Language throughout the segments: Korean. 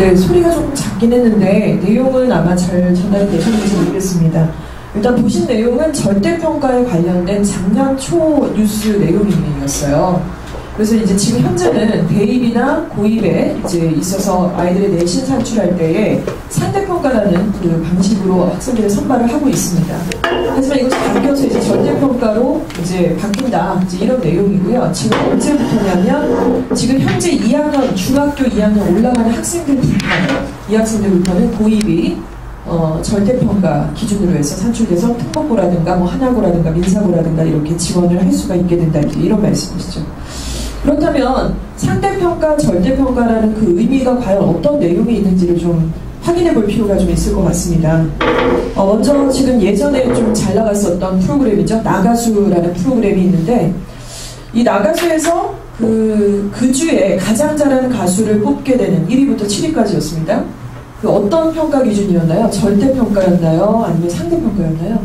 네, 소리가 조금 작긴 했는데 내용은 아마 잘 전달이 되셨는지 모르겠습니다. 일단 보신 내용은 절대평가에 관련된 작년 초 뉴스 내용이었어요. 그래서 이제 지금 현재는 대입이나 고입에 이제 있어서 아이들의 내신 산출할 때에 상대평가라는 그 방식으로 학생들을 선발을 하고 있습니다. 하지만 이것이 바뀌어서 이제 절대평가로 이제 바뀐다. 이제 이런 내용이고요. 지금 언제부터냐면 지금 현재 2학년, 중학교 2학년 올라가는 학생들부터, 이 학생들부터는 고입이 절대평가 기준으로 해서 산출돼서 특목고라든가 뭐 한야고라든가 민사고라든가 이렇게 지원을 할 수가 있게 된다. 이런 말씀이시죠. 그렇다면 상대평가, 절대평가라는 그 의미가 과연 어떤 내용이 있는지를 좀 확인해 볼 필요가 좀 있을 것 같습니다. 먼저 지금 예전에 좀 잘 나갔었던 프로그램이죠. 나가수라는 프로그램이 있는데 이 나가수에서 그 주에 가장 잘하는 가수를 뽑게 되는 1위부터 7위까지였습니다. 그 어떤 평가 기준이었나요? 절대평가였나요? 아니면 상대평가였나요?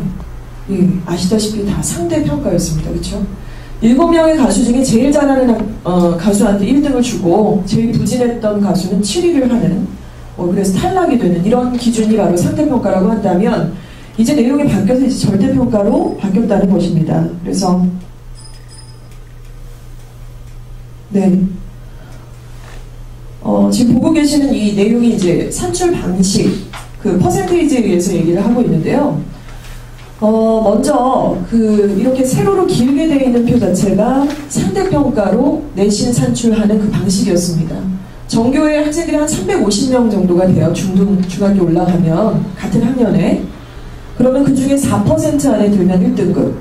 예, 아시다시피 다 상대평가였습니다. 그렇죠? 7명의 가수 중에 제일 잘하는 가수한테 1등을 주고 제일 부진했던 가수는 7위를 하는 그래서 탈락이 되는 이런 기준이 바로 상대평가라고 한다면 이제 내용이 바뀌어서 이제 절대평가로 바뀌었다는 것입니다. 그래서 네. 지금 보고 계시는 이 내용이 이제 산출 방식, 그 퍼센테이지에 의해서 얘기를 하고 있는데요. 먼저 이렇게 세로로 길게 되어 있는 표 자체가 상대평가로 내신 산출하는 그 방식이었습니다. 전교의 학생들이 한 350명 정도가 돼요. 중학교 올라가면 같은 학년에. 그러면 그 중에 4% 안에 들면 1등급,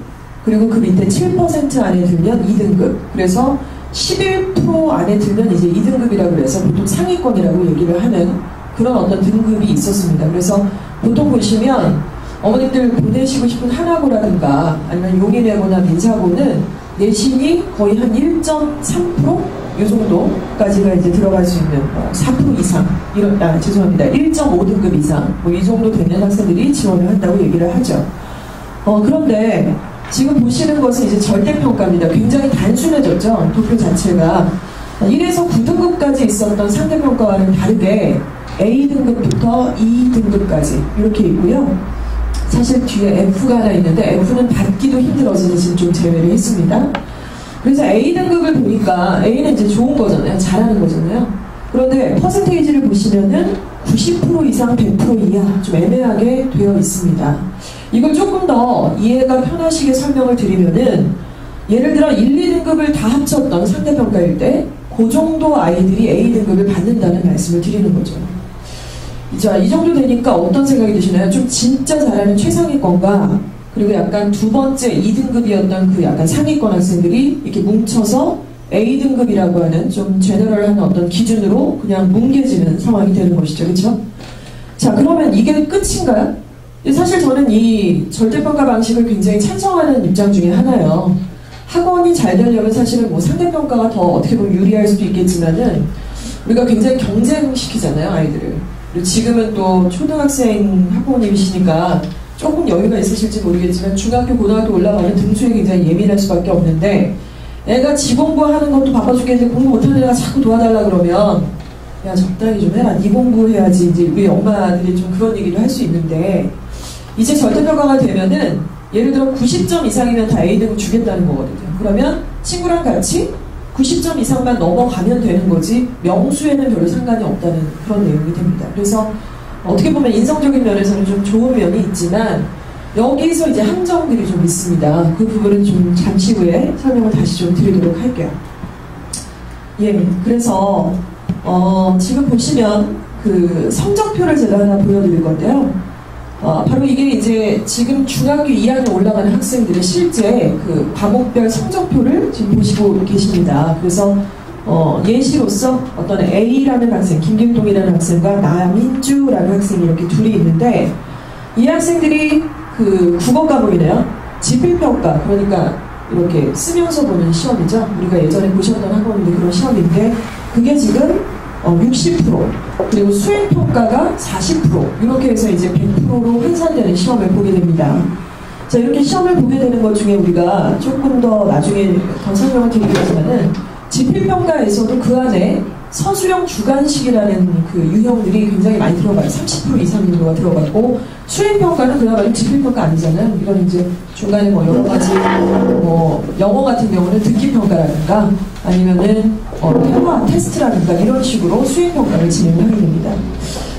그리고 그 밑에 7% 안에 들면 2등급. 그래서 11% 안에 들면 이제 2등급이라고 해서 보통 상위권이라고 얘기를 하는 그런 어떤 등급이 있었습니다. 그래서 보통 보시면 어머님들 보내시고 싶은 한화고라든가 아니면 용인외고나 민사고는 내신이 거의 한 1.3%? 이 정도까지가 이제 들어갈 수 있는 4% 이상, 죄송합니다. 1.5등급 이상, 이 정도 되는 학생들이 지원을 한다고 얘기를 하죠. 그런데 지금 보시는 것은 이제 절대평가입니다. 굉장히 단순해졌죠. 도표 자체가. 1에서 9등급까지 있었던 상대평가와는 다르게 A등급부터 2등급까지 이렇게 있고요. 사실 뒤에 F가 하나 있는데 F는 받기도 힘들어서 지금 좀 제외를 했습니다. 그래서 A등급을 보니까 A는 이제 좋은 거잖아요. 잘하는 거잖아요. 그런데 퍼센테이지를 보시면은 90% 이상 100% 이하 좀 애매하게 되어 있습니다. 이걸 조금 더 이해가 편하시게 설명을 드리면은 예를 들어 1, 2등급을 다 합쳤던 상대평가일 때 그 정도 아이들이 A등급을 받는다는 말씀을 드리는 거죠. 자, 이 정도 되니까 어떤 생각이 드시나요? 좀 진짜 잘하는 최상위권과 그리고 약간 두 번째 2등급이었던 그 약간 상위권 학생들이 이렇게 뭉쳐서 A등급이라고 하는 좀 제너럴한 어떤 기준으로 그냥 뭉개지는 상황이 되는 것이죠. 그렇죠? 자, 그러면 이게 끝인가요? 사실 저는 이 절대평가 방식을 굉장히 찬성하는 입장 중에 하나예요. 학원이 잘 되려면 사실은 뭐 상대평가가 더 어떻게 보면 유리할 수도 있겠지만은 우리가 굉장히 경쟁시키잖아요, 아이들을. 그리고 지금은 또 초등학생 학부모님이시니까 조금 여유가 있으실지 모르겠지만 중학교, 고등학교 올라가면 등수에 굉장히 예민할 수밖에 없는데 애가 지공부하는 것도 바빠 죽겠는데 공부 못하는 애가 자꾸 도와달라 그러면 야 적당히 좀 해라, 네 공부해야지. 이제 우리 엄마들이 좀 그런 얘기를 할 수 있는데 이제 절대평가가 되면은 예를 들어 90점 이상이면 다 A등급 주겠다는 거거든요. 그러면 친구랑 같이 90점 이상만 넘어가면 되는 거지 명수에는 별로 상관이 없다는 그런 내용이 됩니다. 그래서 어떻게 보면 인성적인 면에서는 좀 좋은 면이 있지만 여기서 이제 함정들이 좀 있습니다. 그 부분은 좀 잠시 후에 설명을 다시 좀 드리도록 할게요. 예, 그래서 지금 보시면 그 성적표를 제가 하나 보여드릴 건데요. 바로 이게 이제 지금 중학교 2학년 올라가는 학생들의 실제 그 과목별 성적표를 지금 보시고 계십니다. 그래서 예시로서 어떤 A라는 학생, 김길동이라는 학생과 나민주라는 학생이 이렇게 둘이 있는데 이 학생들이 그 국어 과목이네요. 지필평가, 그러니까 이렇게 쓰면서 보는 시험이죠. 우리가 예전에 보셨던 학원인데 그런 시험인데 그게 지금 60% 그리고 수행평가가 40% 이렇게 해서 이제 100%로 환산되는 시험을 보게 됩니다. 자, 이렇게 시험을 보게 되는 것 중에 우리가 조금 더 나중에 더 설명을 드리겠지만은 지필평가에서도 그 안에 서술형 주관식이라는 그 유형들이 굉장히 많이 들어가요. 30% 이상 정도가 들어가고, 수행평가는 그야말로 지필평가 아니잖아요. 이런 이제 중간에 뭐 여러 가지, 뭐 영어 같은 경우는 듣기평가라든가 아니면은 회화 테스트라든가 이런 식으로 수행평가를 진행하게 됩니다.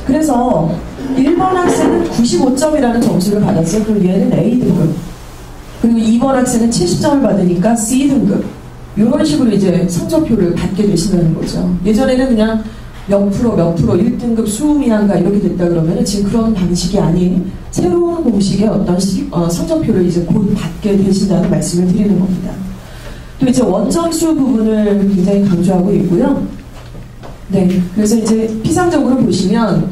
그래서 1번 학생은 95점이라는 점수를 받았어요. 그럼 얘는 A등급. 그리고 2번 학생은 70점을 받으니까 C등급. 이런 식으로 이제 성적표를 받게 되신다는 거죠. 예전에는 그냥 몇 프로, 1등급 수음이한가 이렇게 됐다 그러면 지금 그런 방식이 아닌 새로운 공식의 어떤 성적표를 이제 곧 받게 되신다는 말씀을 드리는 겁니다. 또 이제 원점수 부분을 굉장히 강조하고 있고요. 네. 그래서 이제 피상적으로 보시면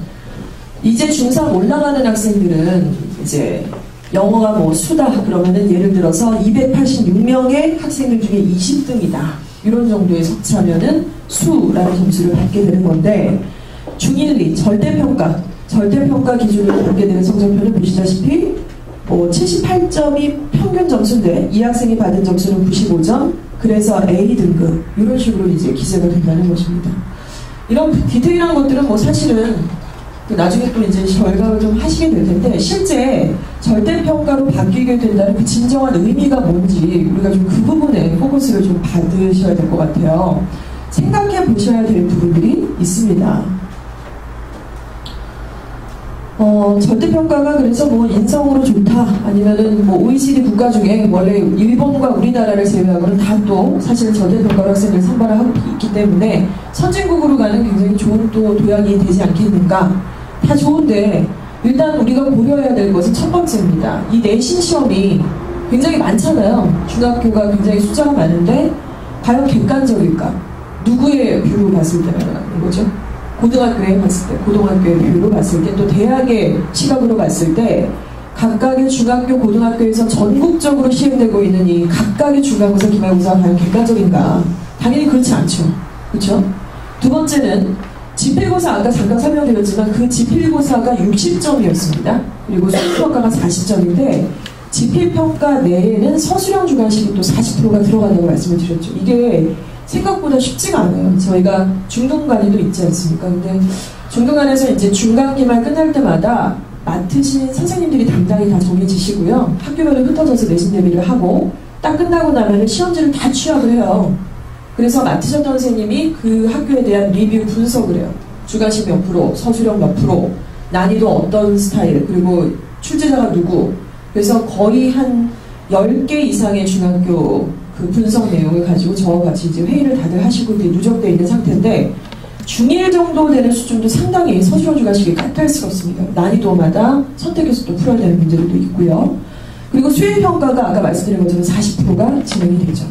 이제 중3 올라가는 학생들은 이제 영어가 뭐 수다 그러면은 예를 들어서 286명의 학생들 중에 20등이다. 이런 정도의 석차면은 수라는 점수를 받게 되는 건데 중1, 2 절대평가 기준으로 받게 되는 성적표는 보시다시피 뭐 78점이 평균 점수인데 이 학생이 받은 점수는 95점 그래서 A등급 이런 식으로 이제 기재가 된다는 것입니다. 이런 디테일한 것들은 뭐 사실은 나중에 또 이제 절감을 좀 하시게 될 텐데 실제 절대평가로 바뀌게 된다는 그 진정한 의미가 뭔지 우리가 좀 그 부분에 포커스를 좀 받으셔야 될 것 같아요. 생각해 보셔야 될 부분들이 있습니다. 절대평가가 그래서 뭐 인성으로 좋다 아니면은 뭐 OECD 국가 중에 원래 일본과 우리나라를 제외하고는 다 또 사실 절대평가로 학생을 선발을 하고 있기 때문에 선진국으로 가는 굉장히 좋은 또 도약이 되지 않겠는가. 다 좋은데 일단 우리가 고려해야 될 것은 첫 번째입니다. 이 내신 시험이 굉장히 많잖아요. 중학교가 굉장히 숫자가 많은데 과연 객관적일까? 누구의 뷰로 봤을 때라는 거죠? 고등학교에 봤을 때, 고등학교의 뷰로 봤을 때, 또 대학의 시각으로 봤을 때 각각의 중학교, 고등학교에서 전국적으로 시행되고 있는 이 각각의 중간고사, 기말고사가 과연 객관적인가? 당연히 그렇지 않죠. 그렇죠? 두 번째는 지필고사 아까 잠깐 설명드렸지만 그 지필고사가 60점이었습니다. 그리고 수필평가가 40점인데 지필평가 내에는 서술형 주관식이 또 40%가 들어간다고 말씀을 드렸죠. 이게 생각보다 쉽지가 않아요. 저희가 중등간에도 있지 않습니까? 근데 중등간에서 이제 중간 기말 끝날 때마다 맡으신 선생님들이 담당이 다 정해지시고요. 학교별로 흩어져서 내신 대비를 하고 딱 끝나고 나면 시험지를 다 취합을 해요. 그래서 맡으셨던 선생님이 그 학교에 대한 리뷰 분석을 해요. 주관식 몇 프로, 서술형 몇 프로, 난이도 어떤 스타일, 그리고 출제자가 누구. 그래서 거의 한 10개 이상의 중학교 그 분석 내용을 가지고 저와 같이 이제 회의를 다들 하시고 누적되어 있는 상태인데 중1 정도 되는 수준도 상당히 서술형 주관식이 까탈스럽습니다. 난이도마다 선택해서 또 풀어야 되는 문제들도 있고요. 그리고 수행평가가 아까 말씀드린 것처럼 40%가 진행이 되죠.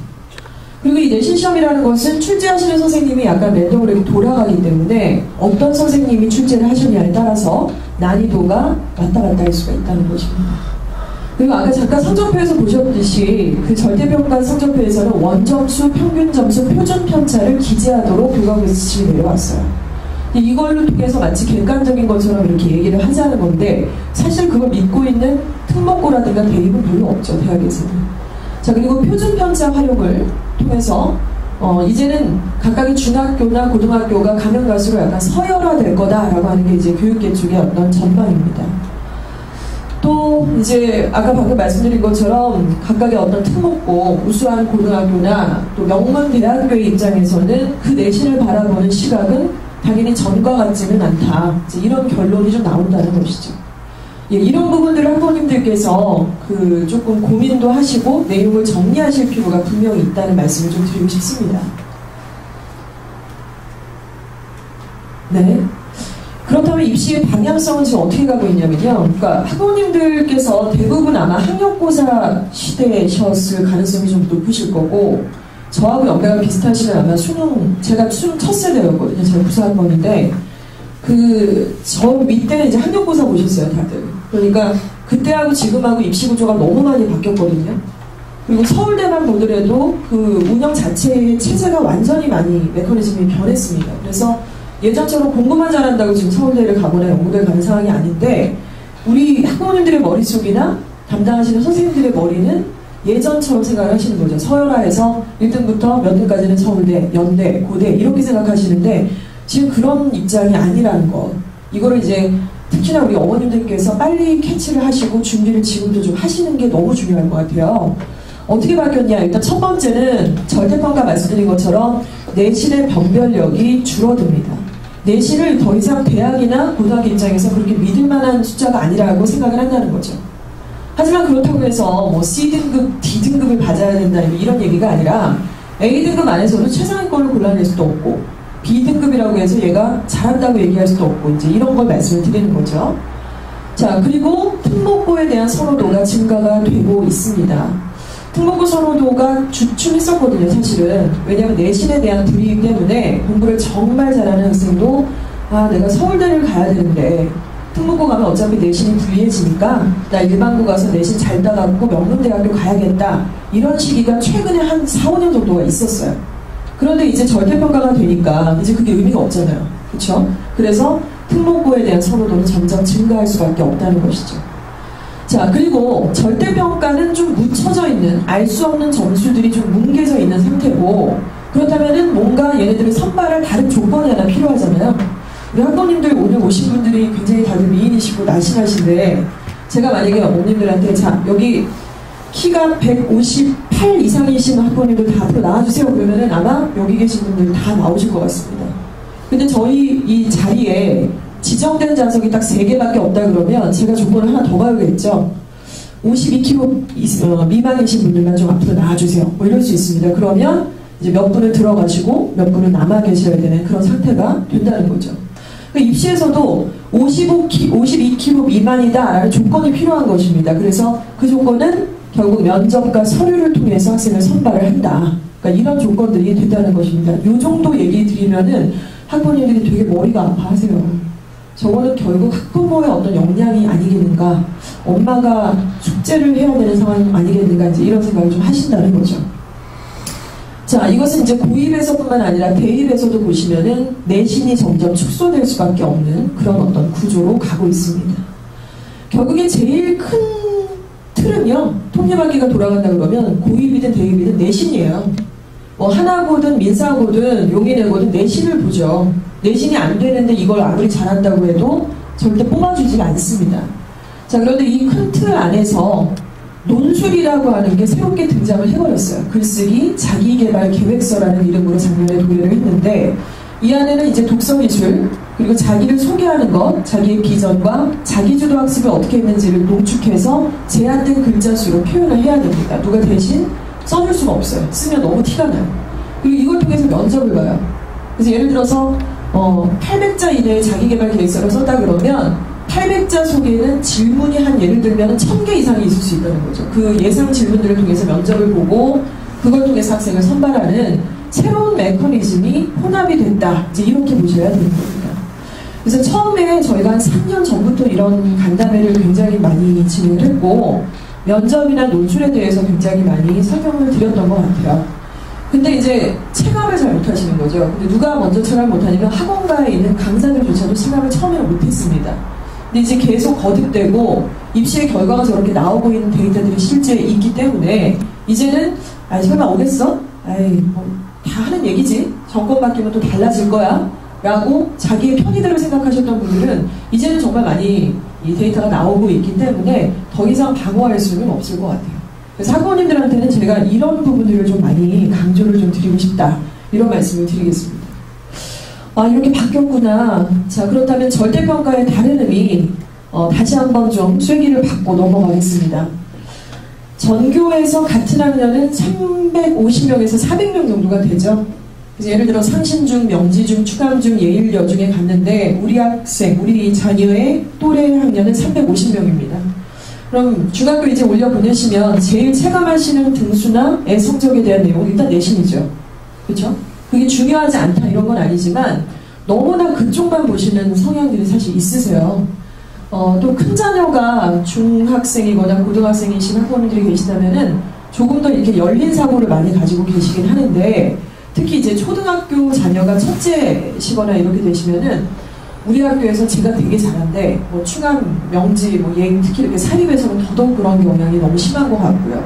그리고 이 내신 시험이라는 것은 출제하시는 선생님이 약간 랜덤으로 돌아가기 때문에 어떤 선생님이 출제를 하셨냐에 따라서 난이도가 왔다 갔다 할 수가 있다는 것입니다. 그리고 아까 잠깐 성적표에서 보셨듯이 그 절대평가 성적표에서는 원점수, 평균점수, 표준 편차를 기재하도록 교과서에서 지침이 내려왔어요. 이걸로 통해서 마치 객관적인 것처럼 이렇게 얘기를 하자는 건데 사실 그걸 믿고 있는 특목고라든가 대입은 별로 없죠, 대학에서는. 자, 그리고 표준 편차 활용을 통해서 이제는 각각의 중학교나 고등학교가 가면 갈수록 약간 서열화될 거다라고 하는 게 이제 교육계 쪽의 어떤 전망입니다. 또 이제 아까 방금 말씀드린 것처럼 각각의 어떤 특목고, 우수한 고등학교나 또 명문 대학교의 입장에서는 그 내신을 바라보는 시각은 당연히 전과 같지는 않다. 이제 이런 결론이 좀 나온다는 것이죠. 예, 이런 부분들을 학부모님들께서 조금 고민도 하시고 내용을 정리하실 필요가 분명히 있다는 말씀을 좀 드리고 싶습니다. 네. 그렇다면 입시의 방향성은 지금 어떻게 가고 있냐면요. 그러니까 학부모님들께서 대부분 아마 학력고사 시대셨을 가능성이 좀 높으실 거고 저하고 연배가 비슷하시면 아마 제가 수능 첫 세대였거든요. 제가 94학번인데 저 밑에는 이제 학력고사 보셨어요, 다들. 그러니까 그때하고 지금하고 입시 구조가 너무 많이 바뀌었거든요. 그리고 서울대만 보더라도 그 운영 자체의 체제가 완전히 많이 메커니즘이 변했습니다. 그래서 예전처럼 공부만 잘한다고 지금 서울대를 가거나 연구대를 가는 상황이 아닌데 우리 학부모님들의 머릿속이나 담당하시는 선생님들의 머리는 예전처럼 생각을 하시는 거죠. 서열화해서 1등부터 몇 등까지는 서울대, 연대, 고대 이렇게 생각하시는데 지금 그런 입장이 아니라는 것. 이거를 이제 특히나 우리 어머님들께서 빨리 캐치를 하시고 준비를 지금도 좀 하시는 게 너무 중요할 것 같아요. 어떻게 바뀌었냐? 일단 첫 번째는 절대평가 말씀드린 것처럼 내신의 변별력이 줄어듭니다. 내신을 더 이상 대학이나 고등학교 입장에서 그렇게 믿을 만한 숫자가 아니라고 생각을 한다는 거죠. 하지만 그렇다고 해서 뭐 C등급, D등급을 받아야 된다 이런 얘기가 아니라 A등급 안에서도 최상위권을 골라낼 수도 없고 B등급이라고 해서 얘가 잘한다고 얘기할 수도 없고 이제 이런 걸 말씀을 드리는 거죠. 자, 그리고 특목고에 대한 선호도가 증가가 되고 있습니다. 특목고 선호도가 주춤했었거든요, 사실은. 왜냐하면 내신에 대한 불이익 때문에 공부를 정말 잘하는 학생도 내가 서울대를 가야 되는데 특목고 가면 어차피 내신이 불리해지니까 나 일반고 가서 내신 잘 따갖고 명문대학교 가야겠다. 이런 시기가 최근에 한 4, 5년 정도가 있었어요. 그런데 이제 절대평가가 되니까 이제 그게 의미가 없잖아요. 그렇죠? 그래서 특목고에 대한 선호도는 점점 증가할 수밖에 없다는 것이죠. 자, 그리고 절대평가는 좀 묻혀져 있는, 알 수 없는 점수들이 좀 뭉개져 있는 상태고, 그렇다면은 뭔가 얘네들을 선발할 다른 조건이 하나 필요하잖아요. 우리 학부모님들 오늘 오신 분들이 굉장히 다들 미인이시고 날씬하신데, 제가 만약에 어머님들한테 자, 여기 키가 158 이상이신 학부모님들 다 앞으로 나와주세요 그러면은 아마 여기 계신 분들 다 나오실 것 같습니다. 근데 저희 이 자리에 지정된 좌석이 딱 3개밖에 없다 그러면 제가 조건을 하나 더 봐야겠죠. 52kg 미만이신 분들만 좀 앞으로 나와주세요. 뭐 이럴 수 있습니다. 그러면 이제 몇 분은 들어가시고 몇 분은 남아 계셔야 되는 그런 상태가 된다는 거죠. 그러니까 입시에서도 52kg 미만이다라는 조건이 필요한 것입니다. 그래서 그 조건은 결국 면접과 서류를 통해서 학생을 선발을 한다. 그러니까 이런 조건들이 된다는 것입니다. 이 정도 얘기 드리면은 학부모님들이 되게 머리가 아파하세요. 저거는 결국 학부모의 어떤 역량이 아니겠는가, 엄마가 숙제를 해야 되는 상황이 아니겠는가, 이제 이런 생각을 좀 하신다는 거죠. 자, 이것은 이제 고입에서뿐만 아니라 대입에서도 보시면은 내신이 점점 축소될 수밖에 없는 그런 어떤 구조로 가고 있습니다. 결국에 제일 큰 틀은요, 통계바퀴가 돌아간다 그러면 고입이든 대입이든 내신이에요. 뭐 하나고든 민사고든 용인외고든 내신을 보죠. 내신이 안 되는데 이걸 아무리 잘한다고 해도 절대 뽑아주지 않습니다. 자, 그런데 이 큰 틀 안에서 논술이라고 하는 게 새롭게 등장을 해버렸어요. 글쓰기 자기개발 계획서라는 이름으로 작년에 도입을 했는데 이 안에는 이제 독서기술, 그리고 자기를 소개하는 것, 자기의 비전과 자기주도 학습을 어떻게 했는지를 농축해서 제한된 글자 수로 표현을 해야 됩니다. 누가 대신 써줄 수가 없어요. 쓰면 너무 티가 나요. 그리고 이걸 통해서 면접을 봐요. 그래서 예를 들어서 800자 이내의 자기개발 계획서를 썼다 그러면 800자 속에는 질문이 한 예를 들면 1000개 이상이 있을 수 있다는 거죠. 그 예상 질문들을 통해서 면접을 보고 그걸 통해서 학생을 선발하는 새로운 메커니즘이 혼합이 됐다. 이제 이렇게 보셔야 되는 겁니다. 그래서 처음에 저희가 한 3년 전부터 이런 간담회를 굉장히 많이 진행을 했고 면접이나 논술에 대해서 굉장히 많이 설명을 드렸던 것 같아요. 근데 이제 체감을 잘 못하시는 거죠. 근데 누가 먼저 체감을 못하냐면 학원가에 있는 강사들조차도 체감을 처음에는 못했습니다. 근데 이제 계속 거듭되고 입시의 결과가 저렇게 나오고 있는 데이터들이 실제 있기 때문에 이제는 설마 오겠어? 다 하는 얘기지. 정권 바뀌면 또 달라질 거야. 라고 자기의 편의대로 생각하셨던 분들은 이제는 정말 많이 이 데이터가 나오고 있기 때문에 더 이상 방어할 수는 없을 것 같아요. 그래서 학부모님들한테는 제가 이런 부분들을 좀 많이 강조를 좀 드리고 싶다. 이런 말씀을 드리겠습니다. 이렇게 바뀌었구나. 자, 그렇다면 절대평가의 다른 의미 다시 한번 좀 쐐기를 받고 넘어가겠습니다. 전교에서 같은 학년은 350명에서 400명 정도가 되죠. 그래서 예를 들어 상신중, 명지중, 추감중, 예일여중에 갔는데 우리 자녀의 또래 학년은 350명입니다. 그럼 중학교 이제 올려보내시면 제일 체감하시는 등수나 성적에 대한 내용 일단 내신이죠. 그렇죠? 그게 중요하지 않다 이런 건 아니지만 너무나 그쪽만 보시는 성향들이 사실 있으세요. 또 큰 자녀가 중학생이거나 고등학생이신 학부모님들이 계시다면은 조금 더 이렇게 열린 사고를 많이 가지고 계시긴 하는데 특히 이제 초등학교 자녀가 첫째시거나 이렇게 되시면은 우리 학교에서 제가 되게 잘한데 충암, 명지, 예인 특히 이렇게 사립에서는 더더욱 그런 경향이 너무 심한 것 같고요.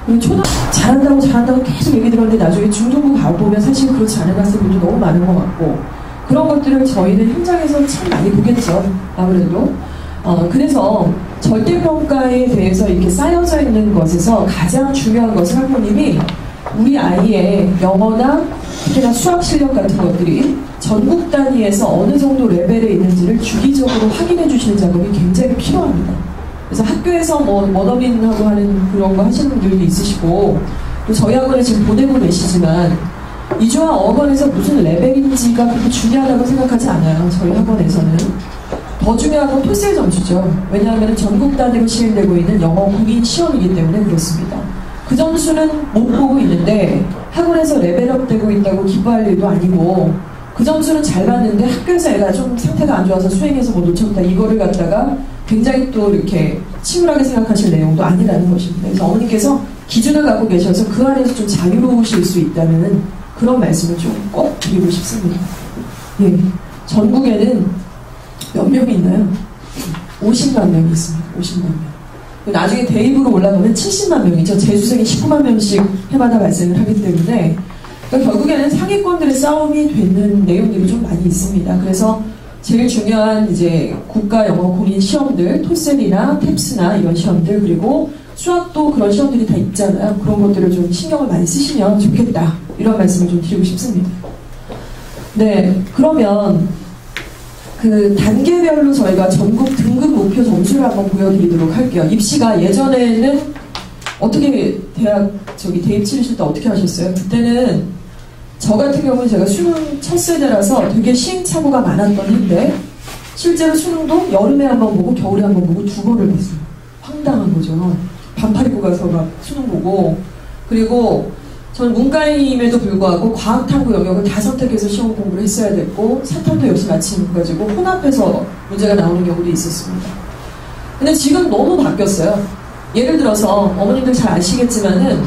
그리고 잘한다고 계속 얘기 들었는데 나중에 중등부 가보면 사실 그렇지 않은 학생들도 너무 많은 것 같고, 그런 것들을 저희는 현장에서 참 많이 보겠죠. 아무래도. 그래서 절대평가에 대해서 이렇게 쌓여져 있는 것에서 가장 중요한 것은 학부모님이 우리 아이의 영어나 특히나 수학 실력 같은 것들이 전국 단위에서 어느 정도 레벨에 있는지를 주기적으로 확인해 주시는 작업이 굉장히 필요합니다. 그래서 학교에서 원어민하고 하는 그런 거 하시는 분들도 있으시고, 또 저희 학원에 지금 보내고 계시지만 이주와 어학원에서 무슨 레벨인지가 그렇게 중요하다고 생각하지 않아요. 저희 학원에서는 더 중요한 건 토셀 점수죠. 왜냐하면 전국 단위로 시행되고 있는 영어 국인 시험이기 때문에 그렇습니다. 그 점수는 못 보고 있는데 학원에서 레벨업 되고 있다고 기뻐할 일도 아니고, 그 점수는 잘 봤는데 학교에서 애가 좀 상태가 안 좋아서 수행해서 뭐 놓쳤다, 이거를 갖다가 굉장히 또 이렇게 치밀하게 생각하실 내용도 아니라는 것입니다. 그래서 어머니께서 기준을 갖고 계셔서 그 안에서 좀 자유로우실 수 있다는 그런 말씀을 좀 꼭 드리고 싶습니다. 예, 전국에는 몇 명이 있나요? 50만 명이 있습니다. 50만 명. 나중에 대입으로 올라가면 70만 명이죠. 재수생이 19만 명씩 해마다 발생을 하기 때문에, 그러니까 결국에는 상위권들의 싸움이 되는 내용들이 좀 많이 있습니다. 그래서 제일 중요한 이제 국가 영어 공인 시험들, 토셀이나 탭스나 이런 시험들, 그리고 수학도 그런 시험들이 다 있잖아요. 그런 것들을 좀 신경을 많이 쓰시면 좋겠다, 이런 말씀을 좀 드리고 싶습니다. 네, 그러면 그 단계별로 저희가 전국 등급 목표 점수를 한번 보여드리도록 할게요. 입시가 예전에는 어떻게 대입 치르실 때 어떻게 하셨어요? 그때는 저 같은 경우는 제가 수능 첫 세대라서 되게 시행착오가 많았던 해인데, 실제로 수능도 여름에 한번 보고 겨울에 한번 보고 두 번을 봤어요. 황당한 거죠. 반팔 입고 가서 막 수능 보고. 그리고 전 문과임에도 불구하고 과학탐구 영역을 다 선택해서 시험 공부를 했어야 됐고, 사탐도 역시 마찬가지고 혼합해서 문제가 나오는 경우도 있었습니다. 근데 지금 너무 바뀌었어요. 예를 들어서 어머님들 잘 아시겠지만은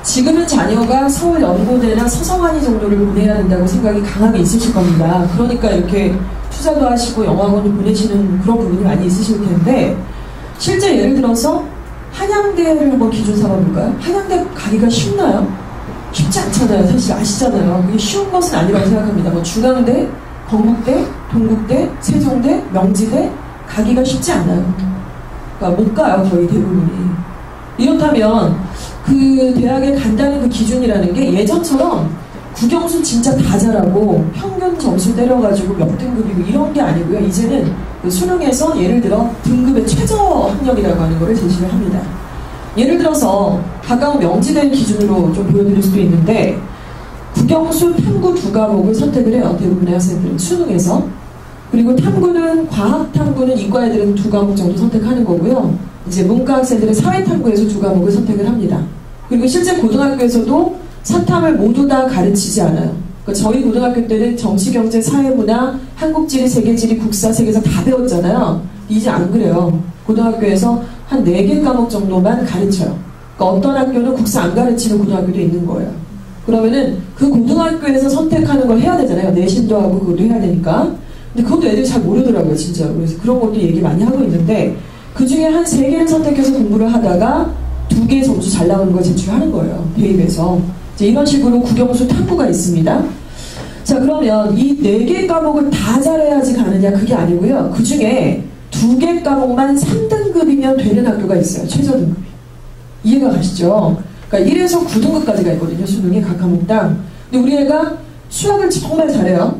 지금은 자녀가 서울연고대나 서성한이 정도를 보내야 된다고 생각이 강하게 있으실 겁니다. 그러니까 이렇게 투자도 하시고 영어학원을 보내시는 그런 부분이 많이 있으실 텐데, 실제 예를 들어서 한양대를 한번 기준 삼아볼까요? 한양대 가기가 쉽나요? 쉽지 않잖아요. 사실 아시잖아요. 그게 쉬운 것은 아니라고 생각합니다. 뭐 중앙대, 건국대, 동국대, 세종대, 명지대 가기가 쉽지 않아요. 그러니까 못 가요, 거의 대부분이. 이렇다면 그 대학에 간다는 그 기준이라는 게 예전처럼 국영수 진짜 다 잘하고 평균 점수 때려가지고 몇 등급이고 이런 게 아니고요. 이제는 그 수능에서 예를 들어 등급의 최저 학력이라고 하는 거를 제시를 합니다. 예를 들어서 가까운 명지대 기준으로 좀 보여드릴 수도 있는데, 국영수, 탐구 두 과목을 선택을 해요. 대부분의 학생들은 수능에서. 그리고 탐구는, 과학 탐구는 이과 애들은 두 과목 정도 선택하는 거고요. 이제 문과 학생들은 사회 탐구에서 두 과목을 선택을 합니다. 그리고 실제 고등학교에서도 사탐을 모두 다 가르치지 않아요. 그러니까 저희 고등학교 때는 정치, 경제, 사회문화, 한국지리, 세계지리, 국사, 세계사 다 배웠잖아요. 이제 안 그래요. 고등학교에서 한 4개 과목 정도만 가르쳐요. 그러니까 어떤 학교는 국사 안 가르치는 고등학교도 있는 거예요. 그러면은 그 고등학교에서 선택하는 걸 해야 되잖아요. 내신도 하고 그것도 해야 되니까. 근데 그것도 애들이 잘 모르더라고요, 진짜로. 그래서 그런 것도 얘기 많이 하고 있는데, 그 중에 한 3개를 선택해서 공부를 하다가 2개 점수 잘 나오는 걸 제출하는 거예요. 대입에서. 이제 이런 식으로 국영수 탐구가 있습니다. 자, 그러면 이 4개 과목을 다 잘해야지 가느냐, 그게 아니고요. 그 중에 2개 과목만 3등급이면 되는 학교가 있어요. 최저 등급이. 이해가 가시죠? 그러니까 1에서 9등급까지가 있거든요. 수능이 각 과목당. 근데 우리 애가 수학을 정말 잘해요.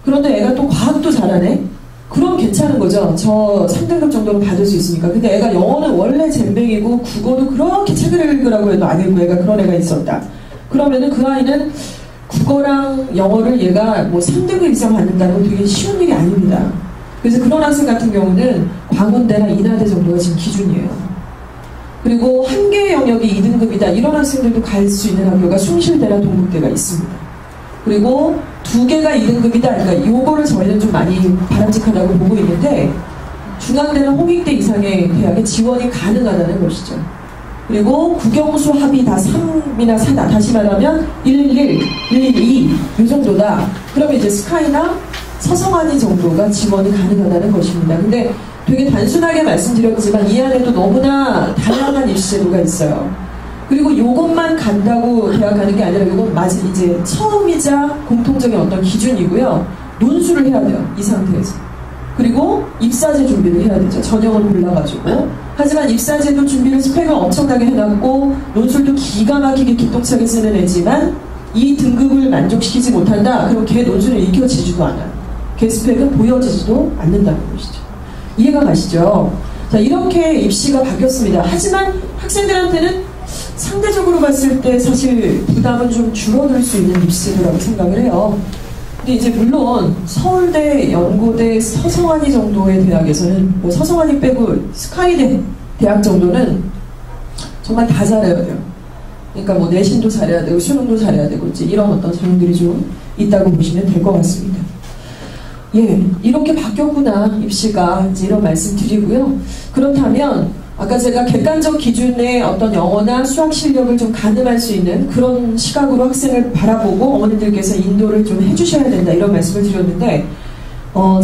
그런데 애가 또 과학도 잘하네? 그럼 괜찮은 거죠. 저 3등급 정도는 받을 수 있으니까. 근데 애가 영어는 원래 젬병이고 국어도 그렇게 책을 읽으라고 해도 안 읽고 애가 그런 애가 있었다. 그러면은 그 아이는 국어랑 영어를 얘가 뭐 3등급 이상 받는다는 건 되게 쉬운 일이 아닙니다. 그래서 그런 학생 같은 경우는 광운대나 인하대 정도가 지금 기준이에요. 그리고 한 개의 영역이 2등급이다. 이런 학생들도 갈 수 있는 학교가 숭실대나 동국대가 있습니다. 그리고 2개가 2등급이다. 그러니까 요거를 저희는 좀 많이 바람직하다고 보고 있는데, 중앙대는 홍익대 이상의 대학에 지원이 가능하다는 것이죠. 그리고 국영수 합이 다 3이나 4다. 다시 말하면 111, 112 이 정도다. 그러면 이제 스카이나 서성한이 정도가 지원이 가능하다는 것입니다. 근데 되게 단순하게 말씀드렸지만 이 안에도 너무나 다양한 입시제도가 있어요. 그리고 요것만 간다고 대학 가는 게 아니라 요건 이제 처음이자 공통적인 어떤 기준이고요. 논술을 해야 돼요. 이 상태에서. 그리고 입사제 준비를 해야 되죠. 전형을 골라가지고. 하지만 입사제도 준비를 스펙을 엄청나게 해놨고 논술도 기가 막히게 기똥차게 쓰는 애지만 이 등급을 만족시키지 못한다. 그럼 걔 논술을 익혀지지도 않아요. 걔 스펙은 보여지지도 않는다는 것이죠. 이해가 가시죠? 자, 이렇게 입시가 바뀌었습니다. 하지만 학생들한테는 상대적으로 봤을 때 사실 부담은 좀 줄어들 수 있는 입시제도라고 생각을 해요. 근데 이제 물론 서울대, 연고대, 서성한이 정도의 대학에서는 뭐 서성한이 빼고 스카이대 대학 정도는 정말 다 잘해야 돼요. 그러니까 뭐 내신도 잘해야 되고 수능도 잘해야 되고 이제 이런 어떤 전형들이 좀 있다고 보시면 될 것 같습니다. 예, 이렇게 바뀌었구나 입시가 이제 이런 말씀 드리고요. 그렇다면 아까 제가 객관적 기준의 어떤 영어나 수학 실력을 좀 가늠할 수 있는 그런 시각으로 학생을 바라보고 어머님들께서 인도를 좀 해주셔야 된다 이런 말씀을 드렸는데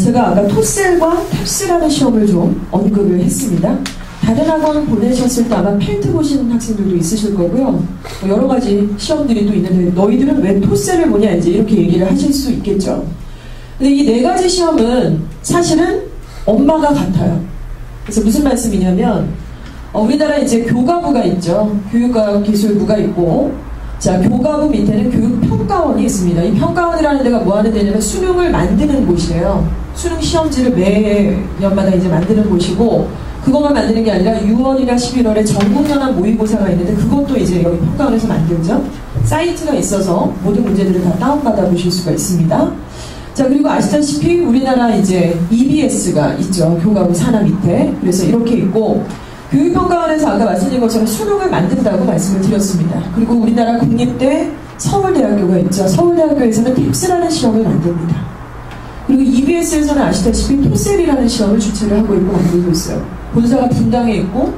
제가 아까 토셀과 탭스라는 시험을 좀 언급을 했습니다. 다른 학원 보내셨을 때 아마 펠트 보시는 학생들도 있으실 거고요. 여러 가지 시험들이 또 있는데 너희들은 왜 토셀을 보냐 이제 이렇게 얘기를 하실 수 있겠죠. 근데 이 네 가지 시험은 사실은 엄마가 같아요. 그래서 무슨 말씀이냐면 우리나라 이제 교과부가 있죠. 교육과학기술부가 있고 자 교과부 밑에는 교육평가원이 있습니다. 이 평가원이라는 데가 뭐 하는 데냐면 수능을 만드는 곳이에요. 수능 시험지를 매년마다 이제 만드는 곳이고 그것만 만드는 게 아니라 6월이나 11월에 전국연합 모의고사가 있는데 그것도 이제 여기 평가원에서 만들죠. 사이트가 있어서 모든 문제들을 다 다운받아 보실 수가 있습니다. 자 그리고 아시다시피 우리나라 이제 EBS가 있죠. 교과부 산하 밑에. 그래서 이렇게 있고 교육평가원에서 아까 말씀드린 것처럼 수능을 만든다고 말씀을 드렸습니다. 그리고 우리나라 국립대 서울대학교가 있죠. 서울대학교에서는 탭스라는 시험을 만듭니다. 그리고 EBS에서는 아시다시피 토셀이라는 시험을 주최를 하고 있고 만들고 있어요. 본사가 분당에 있고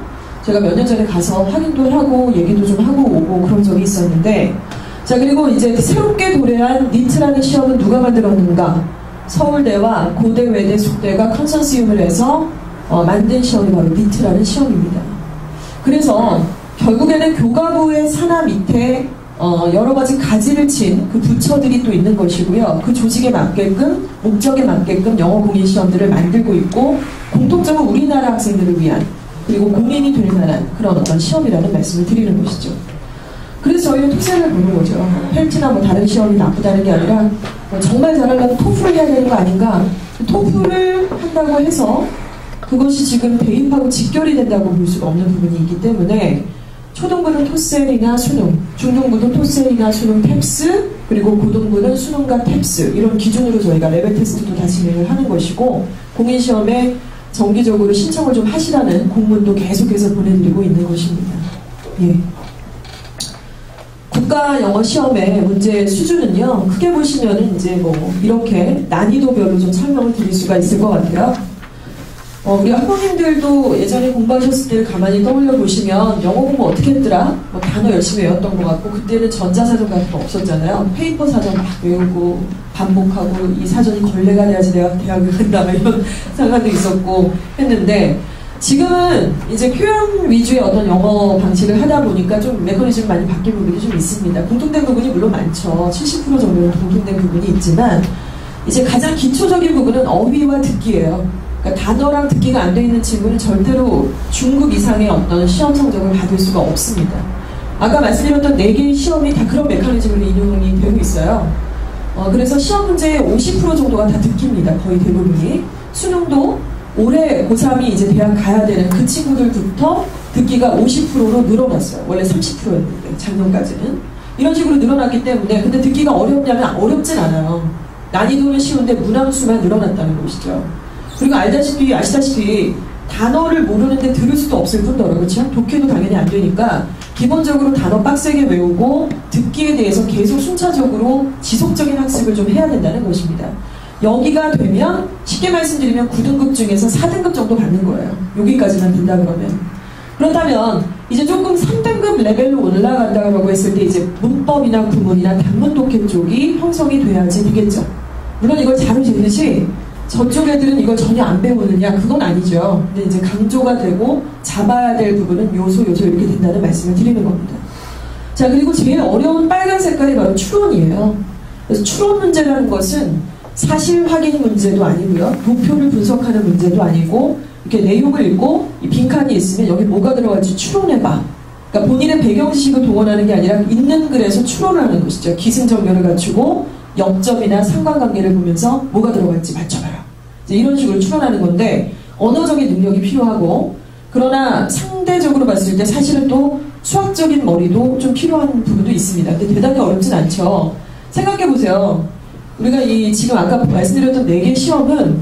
제가 몇 년 전에 가서 확인도 하고 얘기도 좀 하고 오고 그런 적이 있었는데 자 그리고 이제 새롭게 도래한 니트라는 시험은 누가 만들었는가? 서울대와 고대, 외대, 숙대가 컨소시엄을 해서 만든 시험이 바로 니트라는 시험입니다. 그래서 결국에는 교과부의 산하 밑에 여러 가지 가지를 친 그 부처들이 또 있는 것이고요. 그 조직에 맞게끔 목적에 맞게끔 영어 공인 시험들을 만들고 있고 공통적으로 우리나라 학생들을 위한 그리고 공인이 될 만한 그런 어떤 시험이라는 말씀을 드리는 것이죠. 그래서 저희는 토셀을 보는 거죠. 펠트나 뭐 다른 시험이 나쁘다는 게 아니라 정말 잘하려면 토플을 해야 되는 거 아닌가. 토플을 한다고 해서 그것이 지금 대입하고 직결이 된다고 볼 수가 없는 부분이 있기 때문에 초등부는 토셀이나 수능, 중등부는 토셀이나 수능 탭스, 그리고 고등부는 수능과 탭스 이런 기준으로 저희가 레벨 테스트도 다 진행을 하는 것이고 공인시험에 정기적으로 신청을 좀 하시라는 공문도 계속해서 보내드리고 있는 것입니다. 예. 국가 영어 시험의 문제 수준은요, 크게 보시면은 이제 뭐 이렇게 난이도별로 좀 설명을 드릴 수가 있을 것 같아요. 우리 학부모님들도 예전에 공부하셨을 때를 가만히 떠올려 보시면 영어 공부 어떻게 했더라? 뭐 단어 열심히 외웠던 것 같고 그때는 전자사전 같은 거 없었잖아요. 페이퍼 사전 막 외우고 반복하고 이 사전이 걸레가 돼야지 내가 대학을 간다 이런 생각도 있었고 했는데 지금은 이제 표현 위주의 어떤 영어 방식을 하다 보니까 좀 메커니즘이 많이 바뀐 부분이 좀 있습니다. 공통된 부분이 물론 많죠. 70% 정도는 공통된 부분이 있지만 이제 가장 기초적인 부분은 어휘와 듣기예요. 그러니까 단어랑 듣기가 안 돼 있는 친구는 절대로 중급 이상의 어떤 시험 성적을 받을 수가 없습니다. 아까 말씀드렸던 4개의 시험이 다 그런 메커니즘으로 인용이 되고 있어요. 그래서 시험 문제의 50% 정도가 다 듣기입니다. 거의 대부분이. 수능도 올해 고3이 이제 대학 가야 되는 그 친구들부터 듣기가 50%로 늘어났어요. 원래 30%였는데 작년까지는. 이런 식으로 늘어났기 때문에 근데 듣기가 어렵냐면 어렵진 않아요. 난이도는 쉬운데 문항수만 늘어났다는 것이죠. 그리고 아시다시피 단어를 모르는데 들을 수도 없을 뿐더러 그렇죠? 독해도 당연히 안 되니까 기본적으로 단어 빡세게 외우고 듣기에 대해서 계속 순차적으로 지속적인 학습을 좀 해야 된다는 것입니다. 여기가 되면 쉽게 말씀드리면 9등급 중에서 4등급 정도 받는 거예요. 여기까지만 된다 그러면. 그렇다면 이제 조금 3등급 레벨로 올라간다고 했을 때 이제 문법이나 구문이나 단문 독해 쪽이 형성이 돼야지 되겠죠. 물론 이걸 다루시듯이 저쪽 애들은 이걸 전혀 안 배우느냐? 그건 아니죠. 근데 이제 강조가 되고 잡아야 될 부분은 요소 이렇게 된다는 말씀을 드리는 겁니다. 자, 그리고 제일 어려운 빨간 색깔이 바로 추론이에요. 그래서 추론 문제라는 것은 사실 확인 문제도 아니고요. 도표를 분석하는 문제도 아니고, 이렇게 내용을 읽고 이 빈칸이 있으면 여기 뭐가 들어갈지 추론해봐. 그러니까 본인의 배경 지식을 동원하는 게 아니라 있는 글에서 추론을 하는 것이죠. 기승전결을 갖추고 역점이나 상관관계를 보면서 뭐가 들어갈지 맞춰봐요. 이제 이런 식으로 추론하는 건데, 언어적인 능력이 필요하고, 그러나 상대적으로 봤을 때 사실은 또 수학적인 머리도 좀 필요한 부분도 있습니다. 근데 대단히 어렵진 않죠. 생각해보세요. 우리가 지금 아까 말씀드렸던 4개 시험은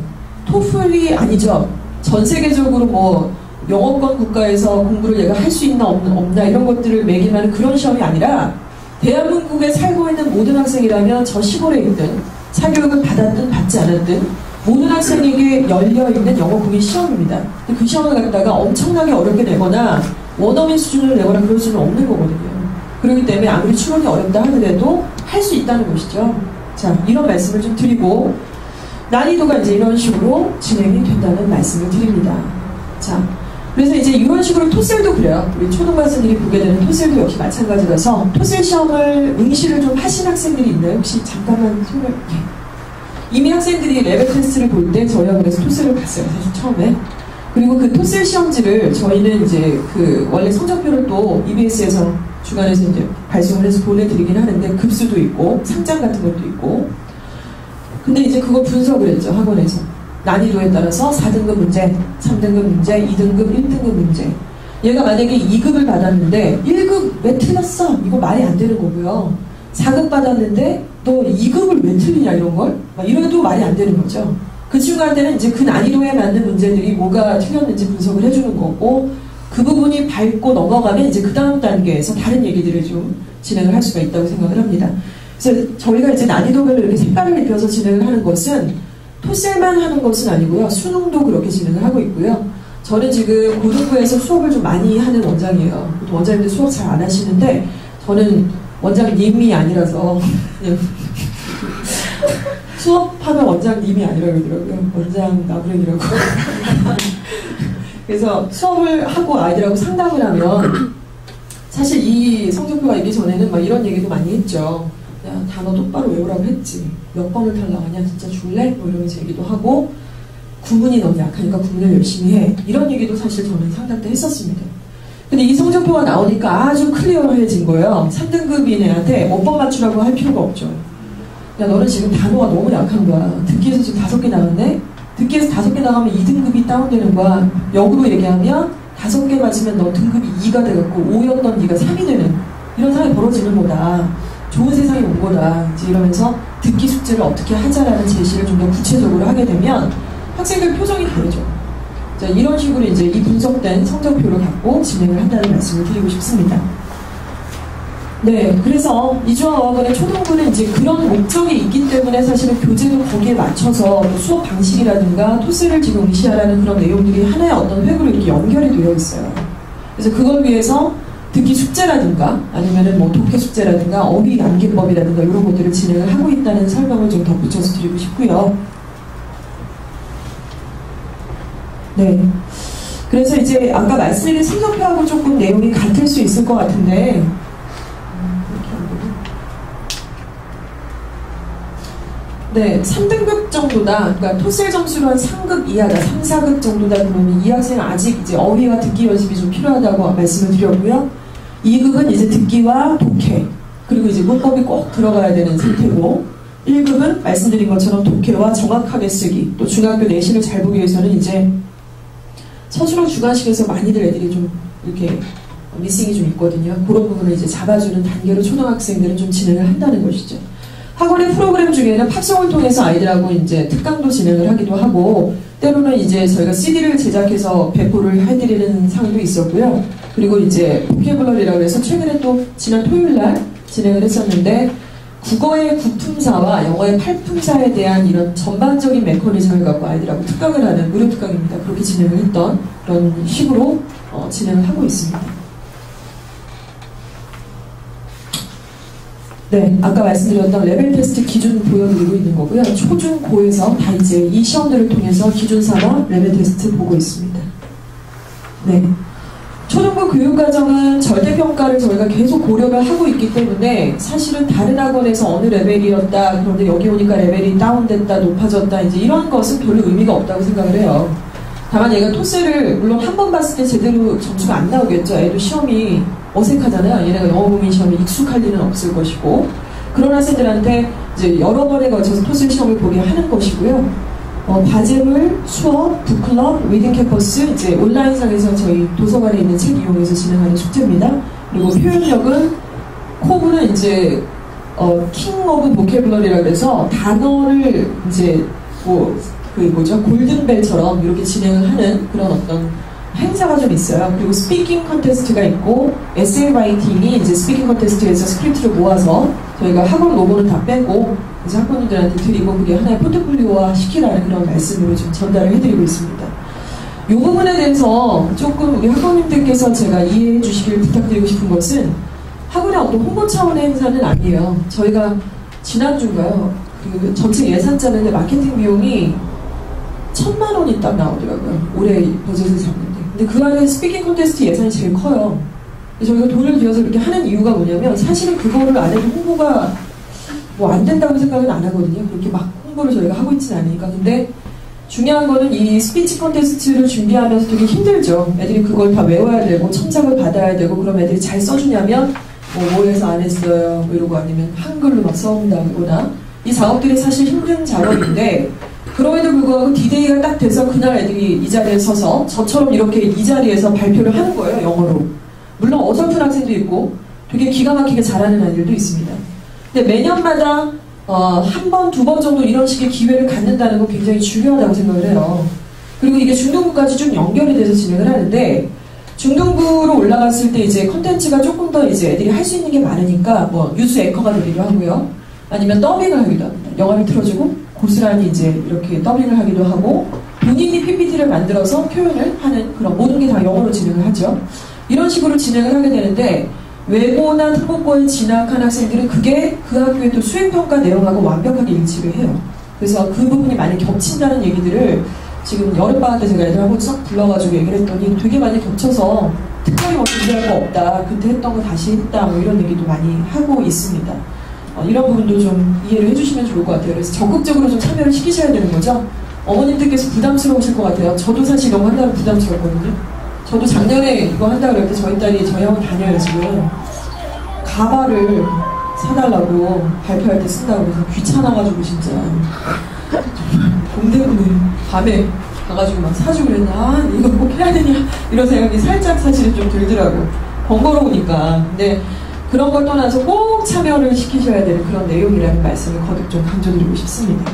토플이 아니죠. 전 세계적으로 뭐 영어권 국가에서 공부를 얘가 할 수 있나 없나 이런 것들을 매김하는 그런 시험이 아니라, 대한민국에 살고 있는 모든 학생이라면 저 시골에 있든 사교육을 받았든 받지 않았든 모든 학생에게 열려있는 영어 공인 시험입니다. 근데 그 시험을 갖다가 엄청나게 어렵게 내거나 원어민 수준을 내거나 그럴 수는 없는 거거든요. 그렇기 때문에 아무리 추론이 어렵다 하더라도 할 수 있다는 것이죠. 자, 이런 말씀을 좀 드리고, 난이도가 이제 이런 식으로 진행이 된다는 말씀을 드립니다. 자, 그래서 이제 이런 식으로 토셀도 그래요. 우리 초등학생들이 보게 되는 토셀도 역시 마찬가지라서, 토셀 시험을 응시를 좀 하신 학생들이 있나요? 혹시 잠깐만 손을. 이미 학생들이 레벨 테스트를 볼 때 저희가 그래서 토셀을 봤어요. 사실 처음에. 그리고 그 토셀 시험지를 저희는 이제 원래 성적표를 또 EBS에서 주간에서 이제 발송을 해서 보내드리긴 하는데, 급수도 있고 상장 같은 것도 있고. 근데 이제 그거 분석을 했죠, 학원에서. 난이도에 따라서 4등급 문제, 3등급 문제, 2등급, 1등급 문제. 얘가 만약에 2급을 받았는데 1급 왜 틀렸어? 이거 말이 안 되는 거고요. 4급 받았는데 너 2급을 왜 틀리냐 이런 걸? 이래도 말이 안 되는 거죠. 그 친구한테는 이제 그 난이도에 맞는 문제들이 뭐가 틀렸는지 분석을 해주는 거고, 그 부분이 밟고 넘어가면 이제 그 다음 단계에서 다른 얘기들을 좀 진행을 할 수가 있다고 생각을 합니다. 그래서 저희가 이제 난이도별로 이렇게 색깔을 입혀서 진행을 하는 것은 토셀만 하는 것은 아니고요. 수능도 그렇게 진행을 하고 있고요. 저는 지금 고등부에서 수업을 좀 많이 하는 원장이에요. 원장님들 수업 잘 안 하시는데 저는 원장님이 아니라서 수업하면 원장님이 아니라 그러더라고요. 원장 나부랭이라고. 그래서 수업을 하고 아이들하고 상담을 하면 사실 이 성적표가 있기 전에는 막 이런 얘기도 많이 했죠. 야, 단어 똑바로 외우라고 했지. 몇 번을 탈락하냐, 진짜 줄래? 뭐 이러면서 얘기도 하고, 구문이 너무 약하니까 구문을 열심히 해. 이런 얘기도 사실 저는 상담 때 했었습니다. 근데 이 성적표가 나오니까 아주 클리어해진 거예요. 3등급인 애한테 몇 번 맞추라고 할 필요가 없죠. 야, 너는 지금 단어가 너무 약한 거야. 듣기에서 지금 5개 나갔네? 듣기에서 5개 나가면 2등급이 다운되는 거야. 역으로 얘기하면 5개 맞으면 너 등급이 2가 돼갖고 5였던 네가 3이 되는 이런 상황이 벌어지는 거다. 좋은 세상이 온 거다. 이제 이러면서 듣기 숙제를 어떻게 하자라는 제시를 좀 더 구체적으로 하게 되면 학생들 표정이 다르죠. 자, 이런 식으로 이제 이 분석된 성적표를 갖고 진행을 한다는 말씀을 드리고 싶습니다. 네, 그래서 이주환어학원의 초등부는 이제 그런 목적이 있기 때문에 사실은 교재도 거기에 맞춰서 수업 방식이라든가 토스를 지금 응시하라는 그런 내용들이 하나의 어떤 획으로 이렇게 연결이 되어 있어요. 그래서 그걸 위해서 듣기 숙제라든가 아니면은 뭐 독해 숙제라든가 어휘 암기법이라든가 이런 것들을 진행을 하고 있다는 설명을 좀 덧붙여서 드리고 싶고요. 네. 그래서 이제 아까 말씀드린 성적표하고 조금 내용이 같을 수 있을 것 같은데 네, 3등급 정도다. 그러니까 토셀 점수로 한 3급 이하다. 3, 4급 정도다. 그러면 이 학생은 아직 이제 어휘와 듣기 연습이 좀 필요하다고 말씀을 드렸고요. 2급은 이제 듣기와 독해, 그리고 이제 문법이 꼭 들어가야 되는 상태고, 1급은 말씀드린 것처럼 독해와 정확하게 쓰기, 또 중학교 내신을 잘 보기 위해서는 이제 서술형 주관식에서 많이들 애들이 좀 이렇게 미싱이 좀 있거든요. 그런 부분을 이제 잡아주는 단계로 초등학생들은 좀 진행을 한다는 것이죠. 학원의 프로그램 중에는 팝송을 통해서 아이들하고 이제 특강도 진행을 하기도 하고, 때로는 이제 저희가 CD를 제작해서 배포를 해드리는 상황도 있었고요. 그리고 이제 보케블러리라고 해서 최근에 또 지난 토요일날 진행을 했었는데, 국어의 구품사와 영어의 팔품사에 대한 이런 전반적인 메커니즘을 갖고 아이들하고 특강을 하는 무료 특강입니다. 그렇게 진행을 했던 그런 식으로 진행을 하고 있습니다. 네, 아까 말씀드렸던 레벨 테스트 기준 보여드리고 있는 거고요. 초중 고에서 다 이제 이 시험들을 통해서 기준 삼아 레벨 테스트 보고 있습니다. 네, 초등 중등부 교육과정은 절대평가를 저희가 계속 고려를 하고 있기 때문에 사실은 다른 학원에서 어느 레벨이었다, 그런데 여기 오니까 레벨이 다운됐다, 높아졌다, 이제 이런 것은 별로 의미가 없다고 생각을 해요. 다만 얘가 토스를 물론 한 번 봤을 때 제대로 점수가 안 나오겠죠. 애도 시험이 어색하잖아요. 얘네가 영어 국민 시험에 익숙할 리는 없을 것이고, 그런 학생들한테 이제 여러 번에 걸쳐서 토스 시험을 보게 하는 것이고요. 과제물, 수업, 북클럽, 리딩 캠퍼스, 이제 온라인상에서 저희 도서관에 있는 책 이용해서 진행하는 숙제입니다. 그리고 표현력은 코브는 이제 킹 오브 보캐블러리라 그래서 단어를 이제 골든벨처럼 이렇게 진행을 하는 그런 어떤 행사가 좀 있어요. 그리고 스피킹 컨테스트가 있고, 에세이 라이팅이 이제 스피킹 컨테스트에서 스크립트를 모아서 저희가 학원 로고는 다 빼고 이제 학부모들한테 드리고 그게 하나의 포트폴리오화 시키라는 그런 말씀으로 좀 전달을 해드리고 있습니다. 이 부분에 대해서 조금 우리 학부모님들께서 제가 이해해 주시길 부탁드리고 싶은 것은 학원의 어떤 홍보 차원의 행사는 아니에요. 저희가 지난주인가요? 그 전체 예산 짜는데 마케팅 비용이 1,000만 원이 딱 나오더라고요. 올해 버젯을 잡는데. 근데 그 안에 스피킹 콘테스트 예산이 제일 커요. 저희가 돈을 들여서 이렇게 하는 이유가 뭐냐면 사실은 그거를 안 해도 홍보가 뭐 안 된다고 생각은 안 하거든요. 그렇게 막 홍보를 저희가 하고 있지는 않으니까. 근데 중요한 거는 이 스피치 콘테스트를 준비하면서 되게 힘들죠. 애들이 그걸 다 외워야 되고 첨삭을 받아야 되고, 그럼 애들이 잘 써주냐면 뭐 해서 안 했어요 뭐 이러고, 아니면 한글로 막 써온다거나, 이 작업들이 사실 힘든 작업인데 그럼에도 불구하고 디데이가 딱 돼서 그날 애들이 이 자리에 서서 저처럼 이렇게 이 자리에서 발표를 하는 거예요. 영어로. 물론 어설픈 학생도 있고 되게 기가 막히게 잘하는 아이들도 있습니다. 근데 매년마다 한 번, 두 번 정도 이런 식의 기회를 갖는다는 건 굉장히 중요하다고 생각을 해요. 그리고 이게 중등부까지 좀 연결이 돼서 진행을 하는데, 중등부로 올라갔을 때 이제 컨텐츠가 조금 더 이제 애들이 할 수 있는 게 많으니까 뭐 뉴스 앵커가 되기도 하고요. 아니면 더빙을 하기도 합니다. 영화를 틀어주고 고스란히 이제 이렇게 더빙을 하기도 하고, 본인이 PPT를 만들어서 표현을 하는 그런 모든 게 다 영어로 진행을 하죠. 이런 식으로 진행을 하게 되는데, 외고나 특목고에 진학한 학생들은 그게 그 학교의 또 수행평가 내용하고 완벽하게 일치를 해요. 그래서 그 부분이 많이 겹친다는 얘기들을 지금 여름방학 때 제가 애들하고 싹 불러가지고 얘기를 했더니 되게 많이 겹쳐서 특별히 뭐 준비할 거 없다, 그때 했던 거 다시 했다, 뭐 이런 얘기도 많이 하고 있습니다. 이런 부분도 좀 이해를 해주시면 좋을 것 같아요. 그래서 적극적으로 좀 참여를 시키셔야 되는 거죠. 어머님들께서 부담스러우실 것 같아요. 저도 사실 이런 거 한다고 부담스럽거든요. 저도 작년에 이거 한다고 그럴 때 저희 딸이 저희 학원 다녀요 지금. 가발을 사달라고 발표할 때 쓴다고 해서 귀찮아가지고 진짜 동대문에 밤에 가가지고 막 사주고 그랬나, 아 이거 꼭 해야 되냐 이런 생각이 살짝 사실은 좀 들더라고. 번거로우니까. 근데 그런 걸 떠나서 꼭 참여를 시키셔야 되는 그런 내용이라는 말씀을 거듭 좀 강조드리고 싶습니다.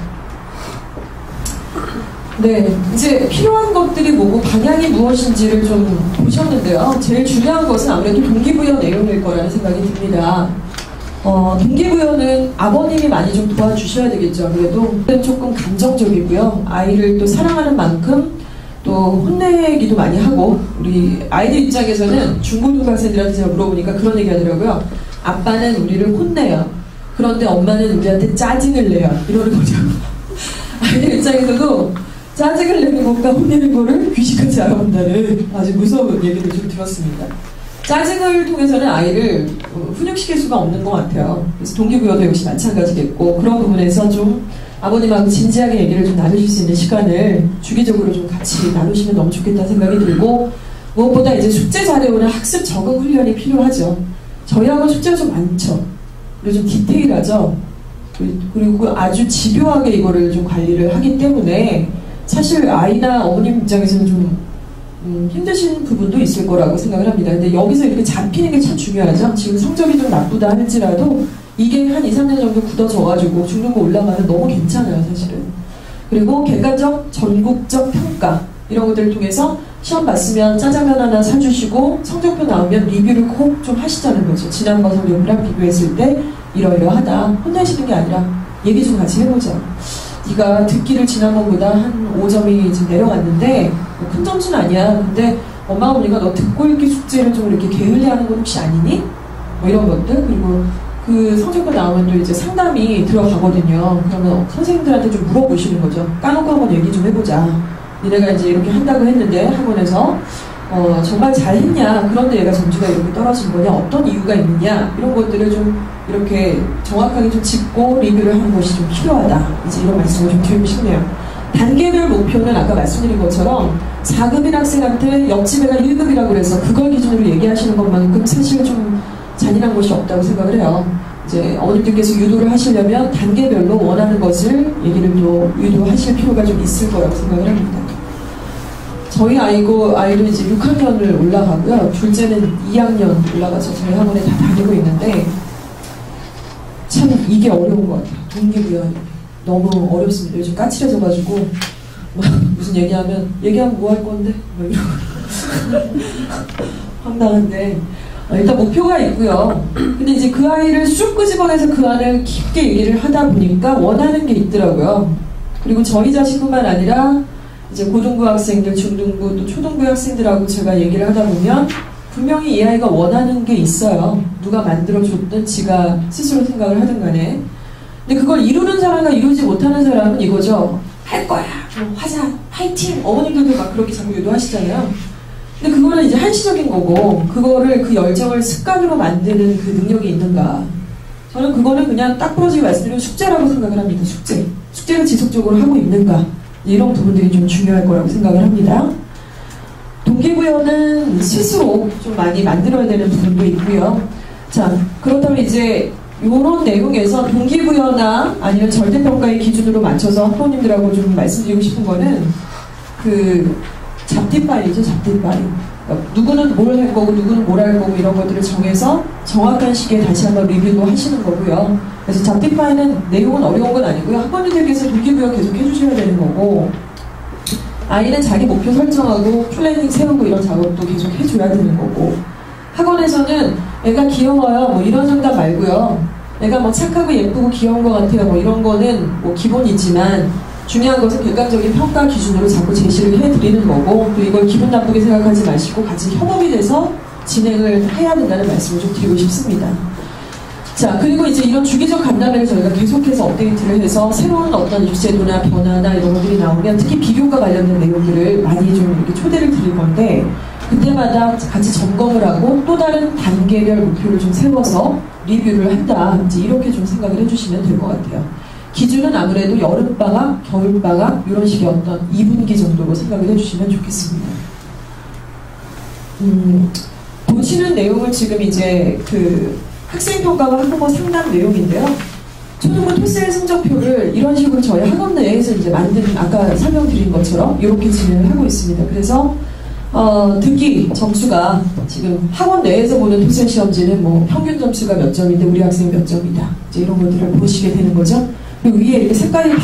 네, 이제 필요한 것들이 뭐고 방향이 무엇인지를 좀 보셨는데요. 제일 중요한 것은 아무래도 동기부여 내용일 거라는 생각이 듭니다. 동기부여는 아버님이 많이 좀 도와주셔야 되겠죠. 아무래도 조금 감정적이고요. 아이를 또 사랑하는 만큼 또 혼내기도 많이 하고, 우리 아이들 입장에서는 중고등부 학생들한테 제가 물어보니까 그런 얘기 하더라고요. 아빠는 우리를 혼내요. 그런데 엄마는 우리한테 짜증을 내요. 이러는 거죠. 아이들 입장에서도 짜증을 내는 것과 혼내는 거를 귀신같이 알아본다는 아주 무서운 얘기를 좀 들었습니다. 짜증을 통해서는 아이를 훈육시킬 수가 없는 것 같아요. 그래서 동기부여도 역시 마찬가지겠고, 그런 부분에서 좀 아버님하고 진지하게 얘기를 좀 나누실 수 있는 시간을 주기적으로 좀 같이 나누시면 너무 좋겠다는 생각이 들고, 무엇보다 이제 숙제 자료나 학습 적응 훈련이 필요하죠. 저희 학원 숙제가 좀 많죠. 그리고 좀 디테일하죠. 그리고 아주 집요하게 이거를 좀 관리를 하기 때문에 사실 아이나 어머님 입장에서는 좀 힘드신 부분도 있을 거라고 생각을 합니다. 근데 여기서 이렇게 잡히는 게 참 중요하죠. 지금 성적이 좀 나쁘다 할지라도 이게 한 2, 3년 정도 굳어져가지고 중등부 올라가면 너무 괜찮아요, 사실은. 그리고 객관적, 전국적 평가 이런 것들을 통해서 시험 봤으면 짜장면 하나 사주시고 성적표 나오면 리뷰를 꼭 좀 하시자는 거죠. 지난번 성적표랑 비교했을 때 이러이러하다. 혼내시는 게 아니라 얘기 좀 같이 해보자. 네가 듣기를 지난번보다 한 5점이 지금 내려갔는데 뭐 큰 점수는 아니야. 근데 엄마가 보니까 너 듣고 읽기 숙제를 좀 이렇게 게을리하는 건 혹시 아니니? 뭐 이런 것들. 그리고 그 성적표 나오면 또 이제 상담이 들어가거든요. 그러면 선생님들한테 좀 물어보시는 거죠. 까놓고 한번 얘기 좀 해보자. 니네가 이제 이렇게 한다고 했는데 학원에서 정말 잘했냐, 그런데 얘가 점수가 이렇게 떨어진 거냐, 어떤 이유가 있느냐, 이런 것들을 좀 이렇게 정확하게 좀 짚고 리뷰를 하는 것이 좀 필요하다. 이제 이런 말씀을 좀 드리고 싶네요. 단계별 목표는 아까 말씀드린 것처럼 4급인 학생한테 옆집애가 1급이라고 해서 그걸 기준으로 얘기하시는 것만큼 사실 좀 잔인한 것이 없다고 생각을 해요. 이제 어머님들께서 유도를 하시려면 단계별로 원하는 것을 얘기를 또 유도하실 필요가 좀 있을 거라고 생각을 합니다. 저희 아이도 이제 6학년을 올라가고요. 둘째는 2학년 올라가서 저희 학원에 다 다니고 있는데 참 이게 어려운 것 같아요. 동기부여하기. 너무 어렵습니다. 요즘 까칠해져가지고 무슨 얘기하면 뭐 할 건데? 뭐 이러고 황당한데 일단 목표가 있고요. 근데 이제 그 아이를 쑥 끄집어내서 그 안을 깊게 얘기를 하다 보니까 원하는 게 있더라고요. 그리고 저희 자식뿐만 아니라 이제 고등부 학생들, 중등부, 또 초등부 학생들하고 제가 얘기를 하다 보면 분명히 이 아이가 원하는 게 있어요. 누가 만들어줬든 지가 스스로 생각을 하든 간에. 근데 그걸 이루는 사람과 이루지 못하는 사람은 이거죠. 할 거야. 하자. 파이팅. 어머님들도 막 그렇게 자꾸 유도하시잖아요. 근데 그거는 이제 한시적인 거고, 그거를 그 열정을 습관으로 만드는 그 능력이 있는가. 저는 그거는 그냥 딱 부러지게 말씀드리면 숙제라고 생각을 합니다. 숙제를 지속적으로 하고 있는가. 이런 부분들이 좀 중요할 거라고 생각을 합니다. 동기부여는 스스로 좀 많이 만들어야 되는 부분도 있고요. 자, 그렇다면 이제 이런 내용에서 동기부여나 아니면 절대평가의 기준으로 맞춰서 학부모님들하고 좀 말씀드리고 싶은 거는 그 잡티 파일이죠. 잡티 파일. 누구는 뭘 할 거고 누구는 뭘 할 거고 이런 것들을 정해서 정확한 시기에 다시 한번 리뷰도 하시는 거고요. 그래서 잡티 파일은 내용은 어려운 건 아니고요. 학부모님들께서 동기부여 계속 해주셔야 되는 거고, 아이는 자기 목표 설정하고 플래닝 세우고 이런 작업도 계속 해줘야 되는 거고, 학원에서는 애가 귀여워요 뭐 이런 상담 말고요. 애가 뭐 착하고 예쁘고 귀여운 것 같아요 뭐 이런 거는 뭐 기본이지만 중요한 것은 객관적인 평가 기준으로 자꾸 제시를 해드리는 거고, 또 이걸 기분 나쁘게 생각하지 마시고 같이 협업이 돼서 진행을 해야 된다는 말씀을 좀 드리고 싶습니다. 자, 그리고 이제 이런 주기적 간담회를 저희가 계속해서 업데이트를 해서 새로운 어떤 입제도나 변화나 이런 것들이 나오면 특히 비교과 관련된 내용들을 많이 좀 이렇게 초대를 드릴 건데, 그때마다 같이 점검을 하고 또 다른 단계별 목표를 좀 세워서 리뷰를 한다. 이제 이렇게 좀 생각을 해주시면 될 것 같아요. 기준은 아무래도 여름방학, 겨울방학 이런 식의 어떤 2분기 정도로 생각을 해주시면 좋겠습니다. 보시는 내용은 지금 이제 그 학생평가와 학부모 상담 내용인데요. 초등부 토스의 성적표를 이런 식으로 저희 학원 내에서 이제 만든, 아까 설명드린 것처럼 이렇게 진행을 하고 있습니다. 그래서 듣기 점수가 지금 학원 내에서 보는 토스 시험지는 뭐 평균 점수가 몇 점인데 우리 학생이 몇 점이다. 이제 이런 것들을 보시게 되는 거죠. 그리고 위에 이렇게 색깔이 막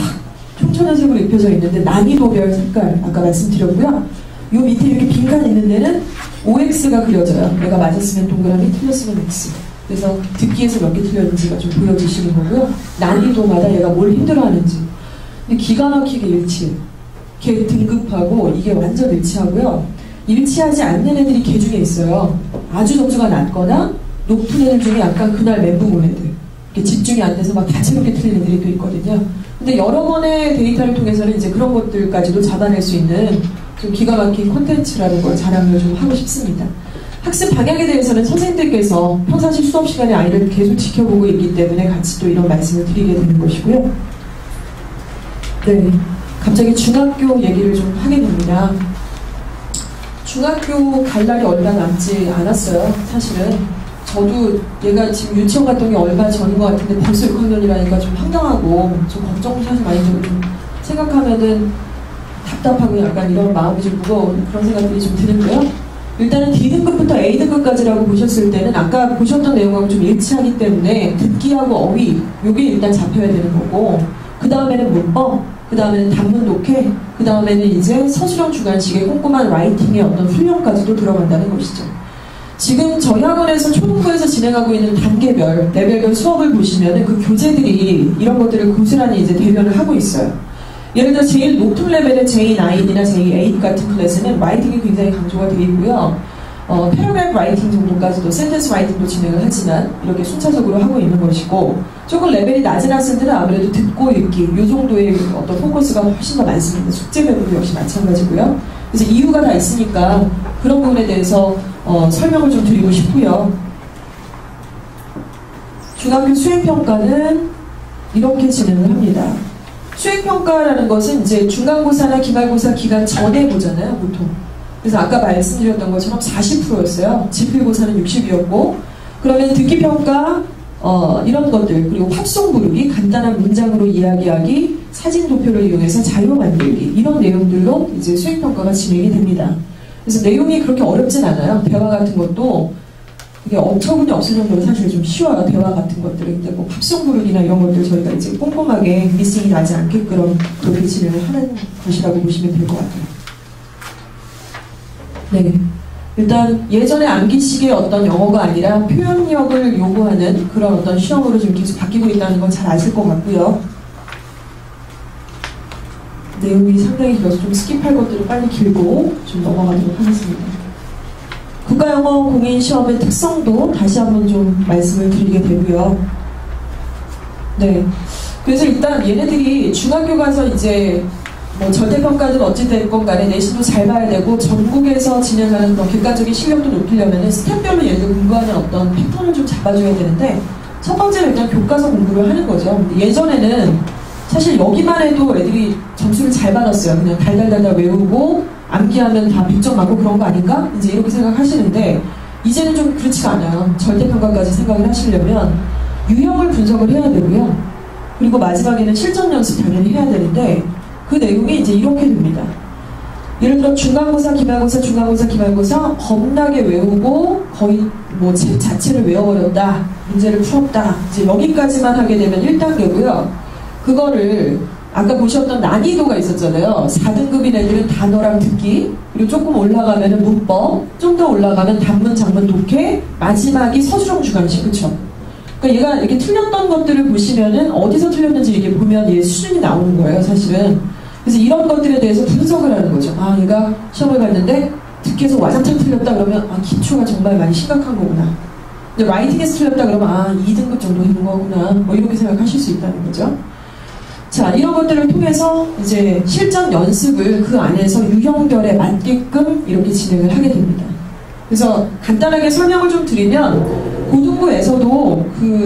총천연색으로 입혀져 있는데 난이도별 색깔 아까 말씀드렸고요. 요 밑에 이렇게 빈칸 있는 데는 OX가 그려져요. 내가 맞았으면 동그라미, 틀렸으면 X. 그래서 듣기에서 몇 개 틀렸는지가 좀 보여주시는 거고요. 난이도마다 얘가 뭘 힘들어하는지. 근데 기가 막히게 일치. 걔 등급하고 이게 완전 일치하고요. 일치하지 않는 애들이 걔 중에 있어요. 아주 점수가 낮거나 높은 애들 중에 약간 그날 멘붕 온 애들. 집중이 안 돼서 막 다채롭게 틀린 애들이 또 있거든요. 근데 여러 번의 데이터를 통해서는 이제 그런 것들까지도 잡아낼 수 있는 좀 기가 막힌 콘텐츠라는 걸 자랑을 좀 하고 싶습니다. 학습 방향에 대해서는 선생님들께서 평상시 수업 시간에 아이를 계속 지켜보고 있기 때문에 같이 또 이런 말씀을 드리게 되는 것이고요. 네, 갑자기 중학교 얘기를 좀 하게 됩니다. 중학교 갈 날이 얼마 남지 않았어요. 사실은 저도 얘가 지금 유치원 갔던 게 얼마 전인 것 같은데 벌써 6학년이라니까 좀 황당하고 좀 걱정도 사실 많이 좀 생각하면은 답답하고 약간 이런 마음이 좀 무거운 그런 생각들이 좀 드는데요. 일단은 D등급부터 A등급까지라고 보셨을 때는 아까 보셨던 내용하고 좀 일치하기 때문에 듣기하고 어휘 요게 일단 잡혀야 되는 거고, 그 다음에는 문법, 그 다음에는 단문 독해, 그 다음에는 이제 서술형 주관식의 꼼꼼한 라이팅의 어떤 훈련까지도 들어간다는 것이죠. 지금 저희 학원에서 초등부에서 진행하고 있는 단계별, 레벨별 수업을 보시면은 그 교재들이 이런 것들을 고스란히 이제 대변을 하고 있어요. 예를 들어 제일 높은 레벨의 J9이나 J8 같은 클래스는 라이팅이 굉장히 강조가 되어 있고요. 패러그래프 라이팅 정도까지도 센텐스 라이팅도 진행을 하지만 이렇게 순차적으로 하고 있는 것이고, 조금 레벨이 낮은 학생들은 아무래도 듣고 읽기 이 정도의 어떤 포커스가 훨씬 더 많습니다. 숙제 배분도 역시 마찬가지고요. 그래서 이유가 다 있으니까 그런 부분에 대해서 설명을 좀 드리고 싶고요. 중학교 수행평가는 이렇게 진행을 합니다. 수행평가라는 것은 이제 중간고사나 기말고사 기간 전에 보잖아요, 보통. 그래서 아까 말씀드렸던 것처럼 40%였어요. 지필고사는 60이었고, 그러면 듣기평가, 이런 것들, 그리고 팝송 부르기, 간단한 문장으로 이야기하기, 사진 도표를 이용해서 자료 만들기, 이런 내용들로 이제 수행평가가 진행이 됩니다. 그래서 내용이 그렇게 어렵진 않아요. 대화 같은 것도 이게 어처구니 없을 정도로 사실 좀 쉬워요. 대화 같은 것들이. 근데 뭐 팝송 부르기나 이런 것들 저희가 이제 꼼꼼하게 미싱이 나지 않게끔 그렇게 진행을 하는 것이라고 보시면 될 것 같아요. 네. 일단 예전에 암기식의 어떤 영어가 아니라 표현력을 요구하는 그런 어떤 시험으로 지금 계속 바뀌고 있다는 건 잘 아실 것 같고요. 내용이 상당히 길어서 좀 스킵할 것들을 빨리 길고 좀 넘어가도록 하겠습니다. 국가영어 공인시험의 특성도 다시 한번 좀 말씀을 드리게 되고요. 네. 그래서 일단 얘네들이 중학교 가서 이제 뭐 절대평가든 어찌됐건 간에 내신도 잘 봐야 되고 전국에서 진행하는 그런 객관적인 실력도 높이려면 스텝별로 얘네들 공부하는 어떤 패턴을 좀 잡아줘야 되는데 첫 번째는 일단 교과서 공부를 하는 거죠. 예전에는 사실 여기만 해도 애들이 점수를 잘 받았어요. 그냥 달달달달 외우고 암기하면 다 100점 맞고 그런 거 아닌가? 이제 이렇게 생각하시는데 이제는 좀 그렇지가 않아요. 절대평가까지 생각을 하시려면 유형을 분석을 해야 되고요. 그리고 마지막에는 실전 연습 당연히 해야 되는데 그 내용이 이제 이렇게 됩니다. 예를 들어 중간고사, 기말고사, 중간고사, 기말고사 겁나게 외우고 거의 뭐 책 자체를 외워버렸다. 문제를 풀었다. 이제 여기까지만 하게 되면 1단계고요. 그거를 아까 보셨던 난이도가 있었잖아요. 4등급인 애들은 단어랑 듣기, 그리고 조금 올라가면은 문법, 좀 더 올라가면 단문, 장문, 독해, 마지막이 서술형 주관식, 그쵸? 그러니까 얘가 이렇게 틀렸던 것들을 보시면은 어디서 틀렸는지 이게 보면 얘 수준이 나오는 거예요, 사실은. 그래서 이런 것들에 대해서 분석을 하는 거죠. 아, 얘가 시험을 봤는데 듣기에서 와장창 틀렸다 그러면 아, 기초가 정말 많이 심각한 거구나. 근데 라이팅에서 틀렸다 그러면 아, 2등급 정도 되는 거구나. 뭐 이렇게 생각하실 수 있다는 거죠. 자, 이런 것들을 통해서 이제 실전 연습을 그 안에서 유형별에 맞게끔 이렇게 진행을 하게 됩니다. 그래서 간단하게 설명을 좀 드리면 고등부에서도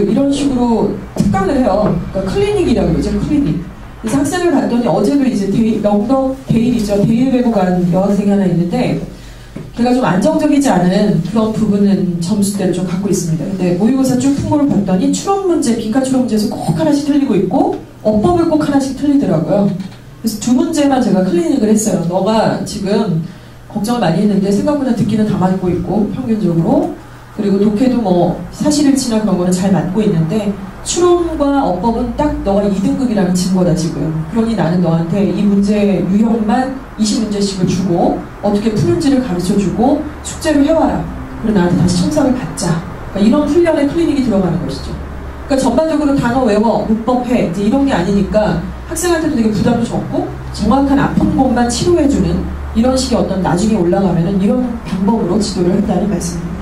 이런 식으로 특강을 해요. 그러니까 클리닉이라고 그러죠, 클리닉. 그래서 학생을 봤더니 어제도 이제 영덕 데일이죠. 데일 배고 간 여학생이 하나 있는데 걔가 좀 안정적이지 않은 그런 부분은 점수대를 좀 갖고 있습니다. 근데 모의고사 쭉 푼 거를 봤더니 추론 문제, 빈칸 추론 문제에서 꼭 하나씩 틀리고 있고 어법을 꼭 하나씩 틀리더라고요. 그래서 두 문제만 제가 클리닉을 했어요. 너가 지금 걱정을 많이 했는데 생각보다 듣기는 다 맞고 있고 평균적으로 그리고 독해도 뭐 사실일치나 그런 거는 잘 맞고 있는데 추론과 어법은 딱 너가 2등급이라는 증거다 지금. 그러니 나는 너한테 이 문제 유형만 20문제씩을 주고 어떻게 푸는지를 가르쳐주고 숙제를 해와라. 그리고 나한테 다시 청산을 받자. 그러니까 이런 훈련에 클리닉이 들어가는 것이죠. 그러니까 전반적으로 단어 외워, 문법해 이제 이런 게 아니니까 학생한테도 되게 부담도 적고 정확한 아픈 곳만 치료해주는 이런 식의 어떤 나중에 올라가면은 이런 방법으로 지도를 한다는 말씀입니다.